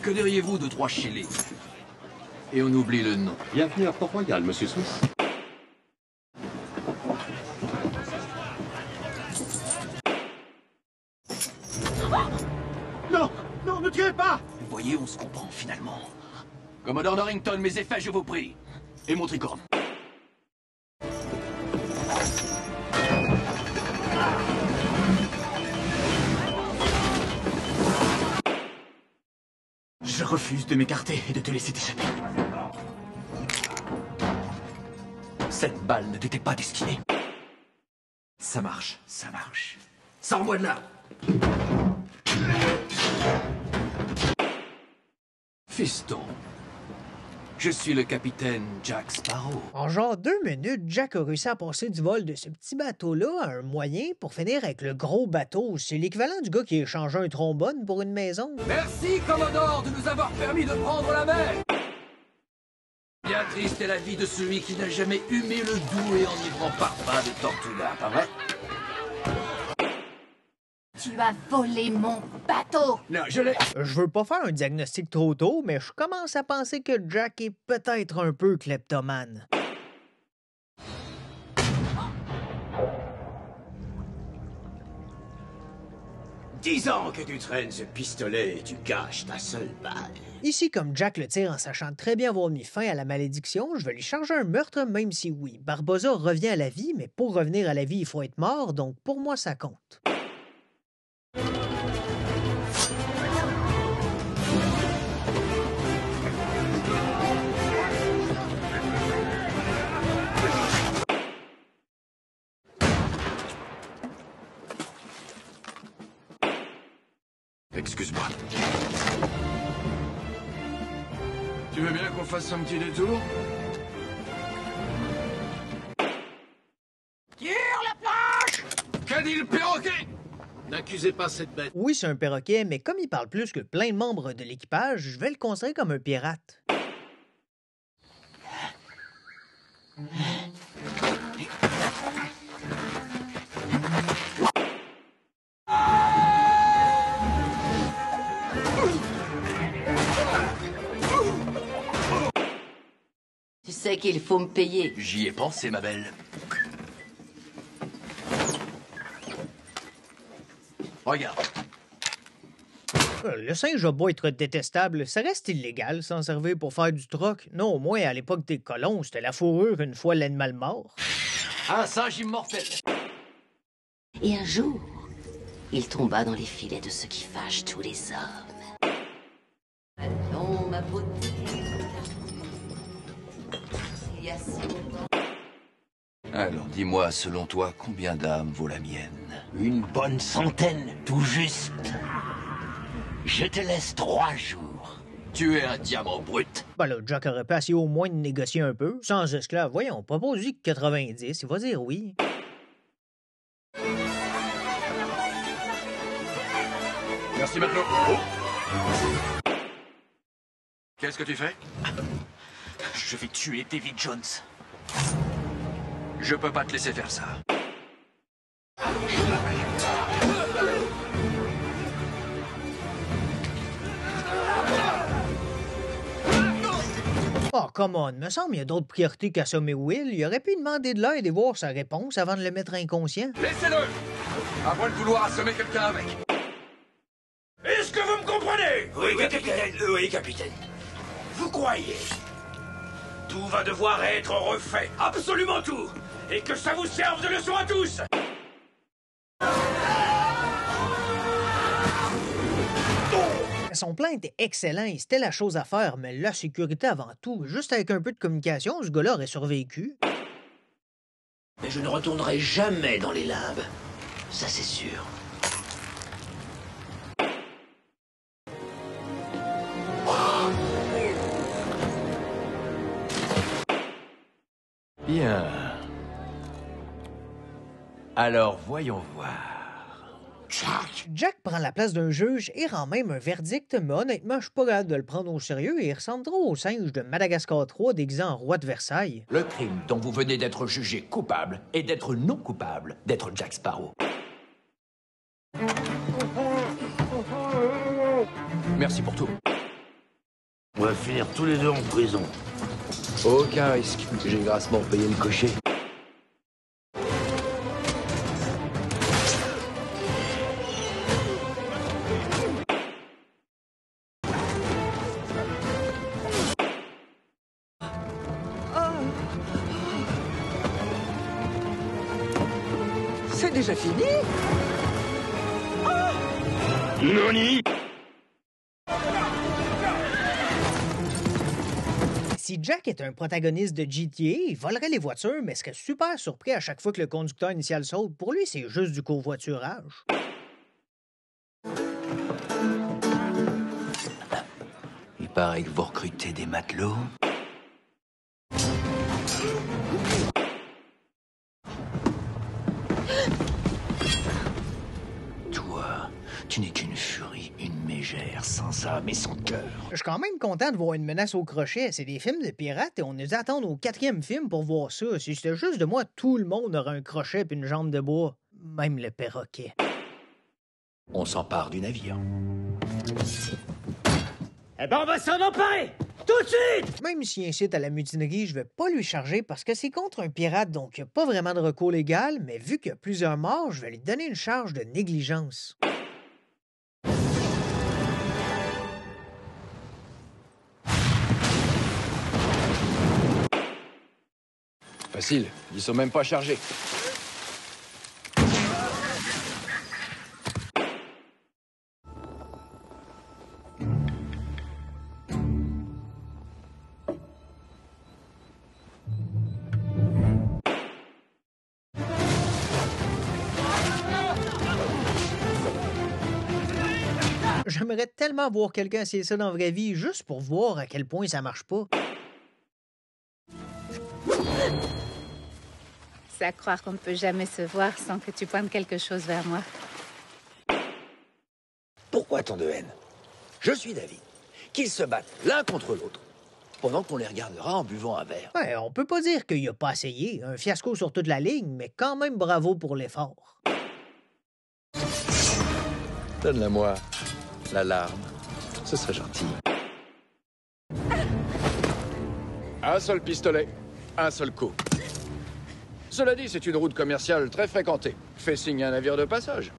Que diriez-vous de 3 shillings? Et on oublie le nom. Bienvenue à Port-Royal, monsieur Swiss. Non! Non, ne tuez pas! Vous voyez, on se comprend finalement. Commodore Norrington, mes effets, je vous prie. Et mon tricorne. Je refuse de m'écarter et de te laisser t'échapper. Cette balle ne t'était pas destinée. Ça marche, ça marche. Sors-moi de là! Fiston, je suis le capitaine Jack Sparrow. En genre 2 minutes, Jack a réussi à passer du vol de ce petit bateau-là à un moyen pour finir avec le gros bateau. C'est l'équivalent du gars qui échange un trombone pour une maison. Merci, Commodore, de nous avoir permis de prendre la mer. Bien triste est la vie de celui qui n'a jamais humé le doux et enivrant parfum de Tortuga, pas vrai? Tu as volé mon bateau! Non, je l'ai... Je veux pas faire un diagnostic trop tôt, mais je commence à penser que Jack est peut-être un peu kleptomane. « 10 ans que tu traînes ce pistolet et tu caches ta seule balle. » Ici, comme Jack le tire en sachant très bien avoir mis fin à la malédiction, je vais lui charger un meurtre, même si oui, Barbossa revient à la vie, mais pour revenir à la vie, il faut être mort, donc pour moi, ça compte. Excuse-moi. Tu veux bien qu'on fasse un petit détour? Tire la planche! Qu'a dit le perroquet? N'accusez pas cette bête. Oui, c'est un perroquet, mais comme il parle plus que plein de membres de l'équipage, je vais le considérer comme un pirate. Tu sais qu'il faut me payer. J'y ai pensé, ma belle. Regarde. Le singe a beau être détestable, ça reste illégal s'en servir pour faire du troc. Non, au moins à l'époque des colons, c'était la fourrure une fois l'animal mort. Un singe immortel. Et un jour, il tomba dans les filets de ce qui fâche tous les hommes. Allons, ma beauté. Il y a si longtemps. Alors, dis-moi, selon toi, combien d'âmes vaut la mienne? Une bonne centaine, tout juste. Je te laisse 3 jours. Tu es un diamant brut. Ben là, Jack aurait pu essayer au moins de négocier un peu. Sans esclave, voyons, propose-lui 90, il va dire oui. Merci, matelot. Qu'est-ce que tu fais? Je vais tuer David Jones. Je peux pas te laisser faire ça. Oh, come on, me semble qu'il y a d'autres priorités qu'assommer Will. Il aurait pu demander de l'aide et voir sa réponse avant de le mettre inconscient. Laissez-le! À moins de vouloir assommer quelqu'un avec. Est-ce que vous me comprenez? Oui, capitaine. Oui, capitaine. Vous croyez? Tout va devoir être refait. Absolument tout. Et que ça vous serve de leçon à tous. Son plan était excellent et c'était la chose à faire, mais la sécurité avant tout. Juste avec un peu de communication, ce gars-là aurait survécu. Mais je ne retournerai jamais dans les limbes. Ça, c'est sûr. Bien. Alors, voyons voir. Jack prend la place d'un juge et rend même un verdict, mais honnêtement, je suis pas capable de le prendre au sérieux et il ressemble trop au singe de Madagascar 3 déguisé en roi de Versailles. Le crime dont vous venez d'être jugé coupable est d'être non coupable d'être Jack Sparrow. Merci pour tout. On va finir tous les deux en prison. Aucun risque. J'ai grassement payé le cocher. C'est déjà fini? Noni! Si Jack est un protagoniste de GTA, il volerait les voitures, mais serait super surpris à chaque fois que le conducteur initial saute. Pour lui, c'est juste du covoiturage. Il paraît que vous recrutez des matelots. Toi, tu n'es qu'une furie, une mégère, sans âme et sans cœur. Je suis quand même content de voir une menace au crochet. C'est des films de pirates et on nous attend au 4e film pour voir ça. Si c'était juste de moi, tout le monde aurait un crochet et une jambe de bois. Même le perroquet. On s'empare du navire. Eh ben, on va s'en emparer! Tout de suite! Même s'il incite à la mutinerie, je vais pas lui charger parce que c'est contre un pirate, donc il n'y a pas vraiment de recours légal, mais vu qu'il y a plusieurs morts, je vais lui donner une charge de négligence. Facile, ils sont même pas chargés. J'aimerais tellement voir quelqu'un essayer ça dans la vraie vie, juste pour voir à quel point ça marche pas. C'est à croire qu'on ne peut jamais se voir sans que tu pointes quelque chose vers moi. Pourquoi tant de haine? Je suis d'avis qu'ils se battent l'un contre l'autre, pendant qu'on les regardera en buvant un verre. Ouais, on peut pas dire qu'il a pas essayé. Un fiasco sur toute la ligne, mais quand même bravo pour l'effort. Donne-la-moi. La larme. Ce serait gentil. Un seul pistolet. Un seul coup. Cela dit, c'est une route commerciale très fréquentée. Fais signe à un navire de passage.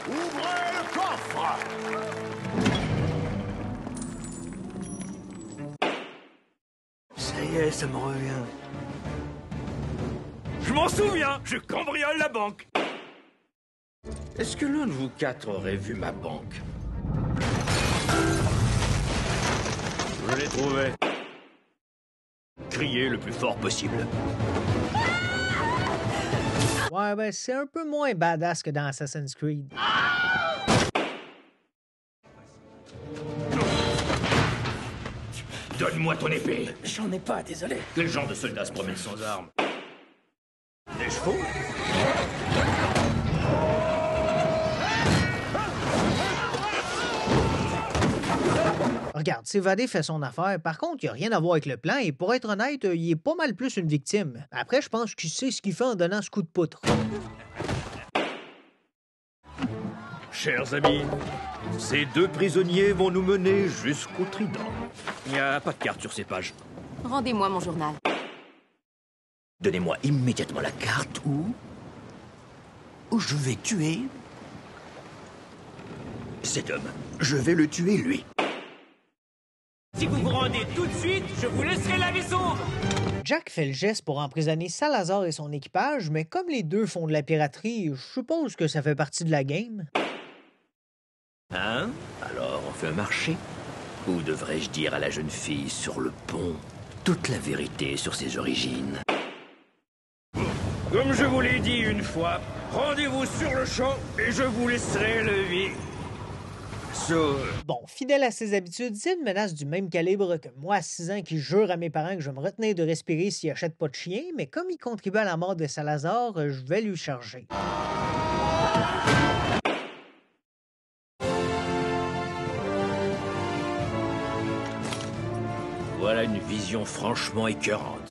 Ouvrez le coffre! Ça y est, ça me revient. Je m'en souviens, je cambriole la banque. Est-ce que l'un de vous quatre aurait vu ma banque? Je l'ai trouvé. Criez le plus fort possible. Ouais, ben c'est un peu moins badass que dans Assassin's Creed. Donne-moi ton épée. J'en ai pas, désolé. Quel genre de soldat se promène sans armes? Des chevaux? Regarde, S'évader fait son affaire. Par contre, il n'y a rien à voir avec le plan et pour être honnête, il est pas mal plus une victime. Après, je pense qu'il sait ce qu'il fait en donnant ce coup de poutre. Chers amis, ces deux prisonniers vont nous mener jusqu'au Trident. Il n'y a pas de carte sur ces pages. Rendez-moi mon journal. Donnez-moi immédiatement la carte ou je vais tuer cet homme. Je vais le tuer, lui. Si vous vous rendez tout de suite, je vous laisserai la maison. Jack fait le geste pour emprisonner Salazar et son équipage, mais comme les deux font de la piraterie, je suppose que ça fait partie de la game. Hein? Alors, on fait un marché? Ou devrais-je dire à la jeune fille sur le pont toute la vérité sur ses origines? Comme je vous l'ai dit une fois, rendez-vous sur le champ et je vous laisserai le vie. Bon, fidèle à ses habitudes, c'est une menace du même calibre que moi à 6 ans qui jure à mes parents que je vais me retenir de respirer s'il achète pas de chien, mais comme il contribue à la mort de Salazar, je vais lui charger. Voilà une vision franchement écœurante.